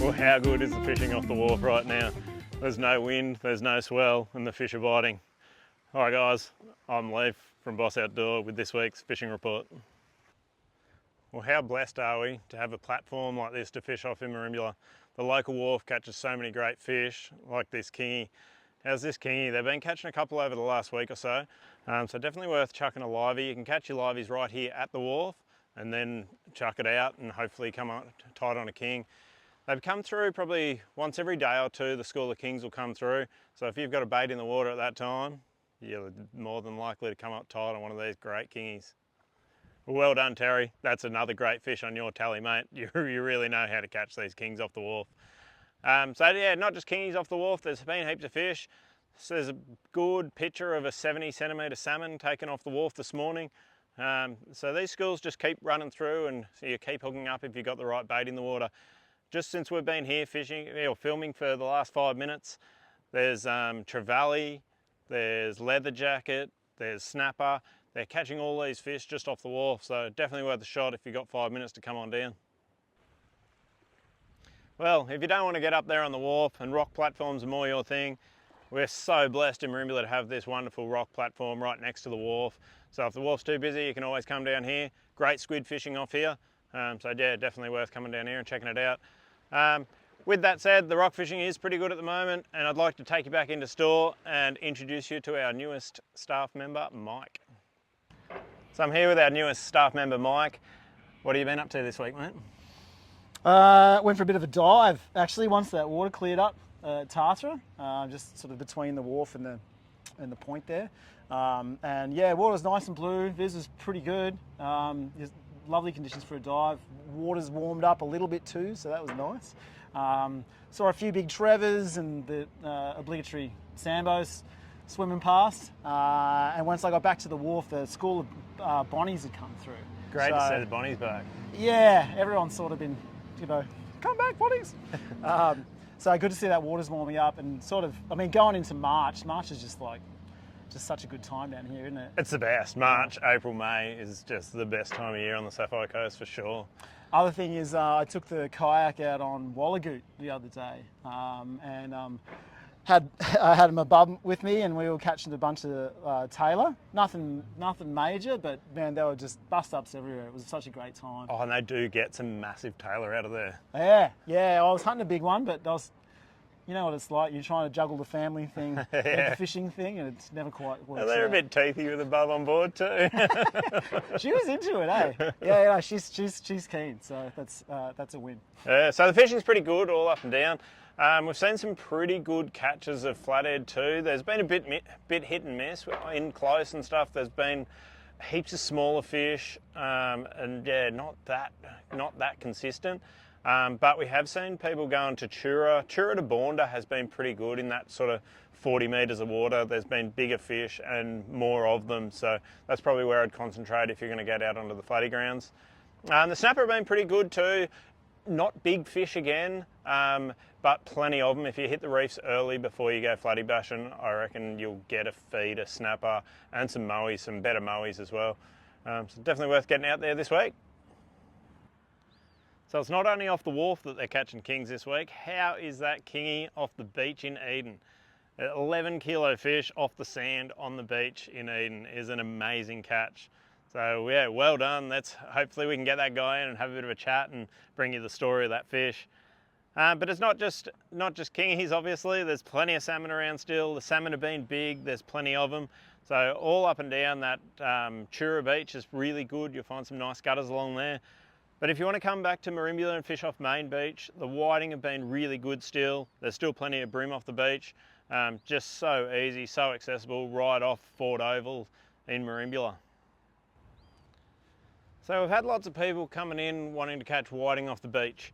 Well, how good is the fishing off the wharf right now? There's no wind, there's no swell, and the fish are biting. Hi guys, I'm Leif from Boss Outdoor with this week's fishing report. Well, how blessed are we to have a platform like this to fish off in Merimbula? The local wharf catches so many great fish, like this kingy. How's this kingy? They've been catching a couple over the last week or so, so definitely worth chucking a livey. You can catch your liveys right here at the wharf and then chuck it out and hopefully come out tight on a king. They've come through probably once every day or two. The school of kings will come through. So if you've got a bait in the water at that time, you're more than likely to come up tight on one of these great kingies. Well done, Terry. That's another great fish on your tally, mate. You really know how to catch these kings off the wharf. So yeah, not just kingies off the wharf, there's been heaps of fish. So there's a good picture of a 70-centimetre salmon taken off the wharf this morning. So these schools just keep running through and so you keep hooking up if you've got the right bait in the water. Just since we've been here fishing or filming for the last 5 minutes, there's trevally, there's leather jacket, there's snapper. They're catching all these fish just off the wharf, so definitely worth a shot if you've got 5 minutes to come on down. Well, if you don't want to get up there on the wharf and rock platforms are more your thing, we're so blessed in Merimbula to have this wonderful rock platform right next to the wharf. So if the wharf's too busy, you can always come down here. Great squid fishing off here. So yeah, definitely worth coming down here and checking it out. With that said, the rock fishing is pretty good at the moment, and I'd like to take you back into store and introduce you to our newest staff member, Mike. So I'm here with our newest staff member, Mike. What have you been up to this week, mate? Went for a bit of a dive, actually, once that water cleared up at Tartara, just sort of between the wharf and the point there. And yeah, water's nice and blue, viz was pretty good. Lovely conditions for a dive. Water's warmed up a little bit too, so that was nice. Saw a few big trevors and the obligatory sambos swimming past. And once I got back to the wharf, the school of bonnies had come through. Great to see the bonnies back. Yeah, everyone's sort of been, you know, come back, bonnies. So good to see that water's warming up and sort of, I mean, going into March is just such a good time down here, isn't it? It's the best. March, April, May is just the best time of year on the Sapphire Coast for sure. Other thing is I took the kayak out on Wallagoot the other day I had my bub with me and we were catching a bunch of tailor. Nothing major, but man, they were just bust-ups everywhere. It was such a great time. Oh, and they do get some massive tailor out of there. Yeah. I was hunting a big one, but you know what it's like. You're trying to juggle the family thing and the fishing thing, and it's never quite works. They're a bit teethy with a bub on board too. She was into it, eh? Yeah, she's keen, so that's a win. So the fishing's pretty good, all up and down. We've seen some pretty good catches of flathead too. There's been a bit hit and miss in close and stuff. There's been heaps of smaller fish, and yeah, not that consistent. But we have seen people going to Chura. Chura to Bourne has been pretty good in that sort of 40 metres of water. There's been bigger fish and more of them, so that's probably where I'd concentrate if you're going to get out onto the flatty grounds. The snapper have been pretty good too. Not big fish again, but plenty of them. If you hit the reefs early before you go flatty bashing, I reckon you'll get a feed, a snapper, and some mowies, some better mowies as well. So definitely worth getting out there this week. So it's not only off the wharf that they're catching kings this week. How is that kingy off the beach in Eden? 11 kilo fish off the sand on the beach in Eden is an amazing catch. So yeah, well done. Hopefully we can get that guy in and have a bit of a chat and bring you the story of that fish. But it's not just kingies, obviously. There's plenty of salmon around still. The salmon have been big. There's plenty of them. So all up and down that Chura beach is really good. You'll find some nice gutters along there. But if you want to come back to Merimbula and fish off Main Beach, the whiting have been really good still. There's still plenty of brim off the beach. Just so easy, so accessible, right off Fort Oval in Merimbula. So we've had lots of people coming in wanting to catch whiting off the beach.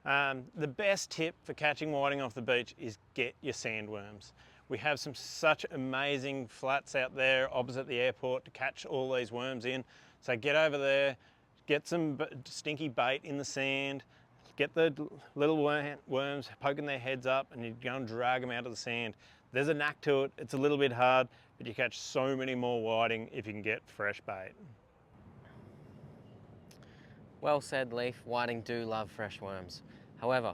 The best tip for catching whiting off the beach is get your sandworms. We have such amazing flats out there opposite the airport to catch all these worms in. So get over there, get some stinky bait in the sand, get the little worms poking their heads up, and you go and drag them out of the sand. There's a knack to it. It's a little bit hard, but you catch so many more whiting if you can get fresh bait. Well said, Leaf. Whiting do love fresh worms. However,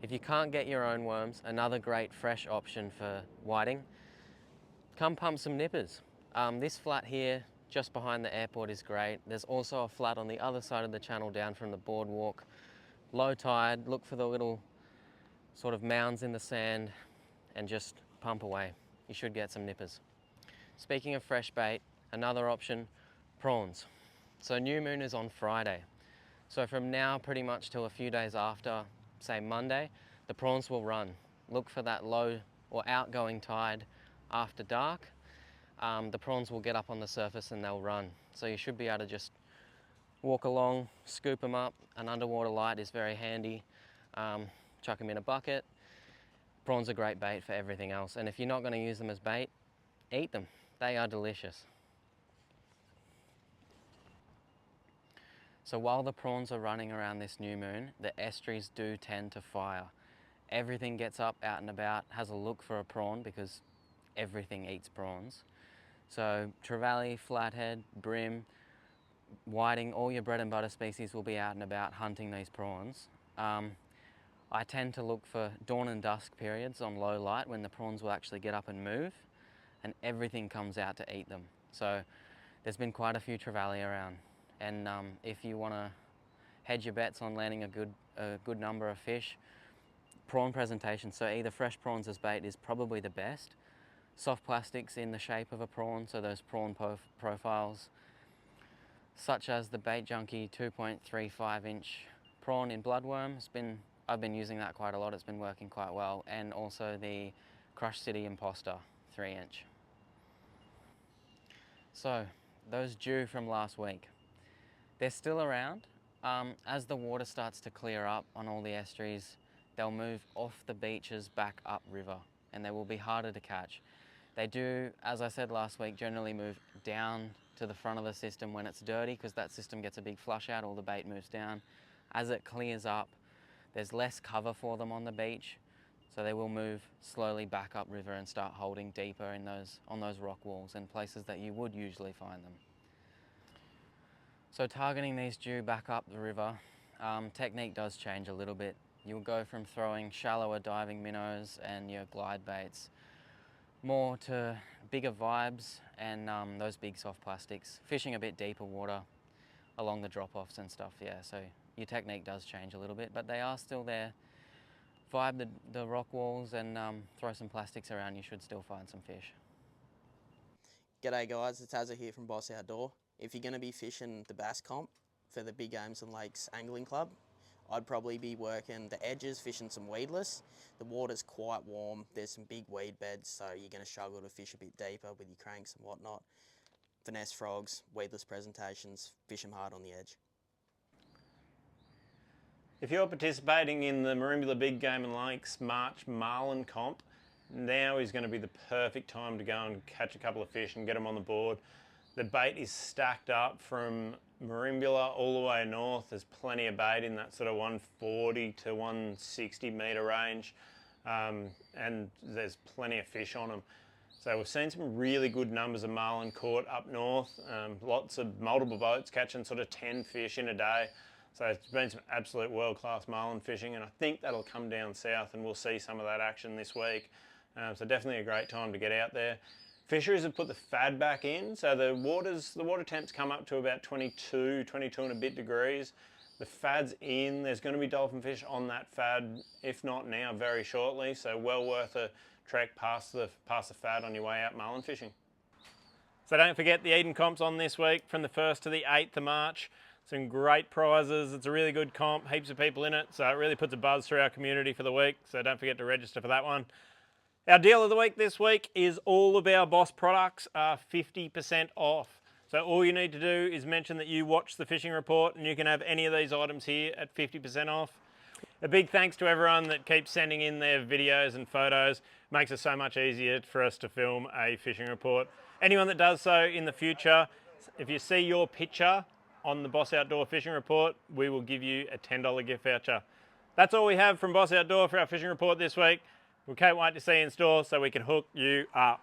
if you can't get your own worms, another great fresh option for whiting, come pump some nippers. This flat here, just behind the airport, is great. There's also a flat on the other side of the channel down from the boardwalk. Low tide, look for the little sort of mounds in the sand and just pump away. You should get some nippers. Speaking of fresh bait, another option, prawns. So new moon is on Friday. So from now pretty much till a few days after, say Monday, the prawns will run. Look for that low or outgoing tide after dark. The prawns will get up on the surface and they'll run. So you should be able to just walk along, scoop them up. An underwater light is very handy. Chuck them in a bucket. Prawns are great bait for everything else. And if you're not going to use them as bait, eat them. They are delicious. So while the prawns are running around this new moon, the estuaries do tend to fire. Everything gets up, out and about, has a look for a prawn because everything eats prawns. So trevally, flathead, brim, whiting, all your bread and butter species will be out and about hunting these prawns. I tend to look for dawn and dusk periods on low light when the prawns will actually get up and move, and everything comes out to eat them. So there's been quite a few trevally around. And if you want to hedge your bets on landing a good number of fish, prawn presentation, so either fresh prawns as bait is probably the best. Soft plastics in the shape of a prawn, so those prawn profiles, such as the Bait Junkie 2.35 inch prawn in bloodworm. I've been using that quite a lot, it's been working quite well, and also the Crush City Imposter 3 inch. So those due from last week, they're still around. As the water starts to clear up on all the estuaries, they'll move off the beaches back upriver and they will be harder to catch. They do, as I said last week, generally move down to the front of the system when it's dirty because that system gets a big flush out, all the bait moves down. As it clears up, there's less cover for them on the beach, so they will move slowly back upriver and start holding deeper in on those rock walls and places that you would usually find them. So targeting these due back up the river, technique does change a little bit. You'll go from throwing shallower diving minnows and your glide baits more to bigger vibes and those big soft plastics, fishing a bit deeper water along the drop-offs and stuff, yeah. So your technique does change a little bit, but they are still there. Vibe the rock walls and throw some plastics around, you should still find some fish. G'day guys, it's Azza here from Boss Outdoor. If you're going to be fishing the bass comp for the Big Games and Lakes Angling Club, I'd probably be working the edges, fishing some weedless. The water's quite warm, there's some big weed beds, so you're going to struggle to fish a bit deeper with your cranks and whatnot. Finesse frogs, weedless presentations, fish them hard on the edge. If you're participating in the Merimbula Big Game and Lakes March Marlin comp, now is going to be the perfect time to go and catch a couple of fish and get them on the board. The bait is stacked up from Merimbula all the way north. There's plenty of bait in that sort of 140 to 160 metre range, and there's plenty of fish on them. So we've seen some really good numbers of marlin caught up north, lots of multiple boats catching sort of 10 fish in a day. So it's been some absolute world-class marlin fishing, and I think that'll come down south and we'll see some of that action this week. So definitely a great time to get out there. Fisheries have put the fad back in, so the water temps come up to about 22 and a bit degrees. The fad's in, there's going to be dolphin fish on that fad, if not now, very shortly, so well worth a trek past the fad on your way out marlin fishing. So don't forget the Eden comp's on this week from the 1st to the 8th of March. Some great prizes, it's a really good comp, heaps of people in it, so it really puts a buzz through our community for the week, so don't forget to register for that one. Our deal of the week this week is all of our Boss products are 50% off. So all you need to do is mention that you watch the fishing report and you can have any of these items here at 50% off. A big thanks to everyone that keeps sending in their videos and photos. Makes it so much easier for us to film a fishing report. Anyone that does so in the future, if you see your picture on the Boss Outdoor Fishing Report, we will give you a $10 gift voucher. That's all we have from Boss Outdoor for our fishing report this week. We can't wait to see you in store so we can hook you up.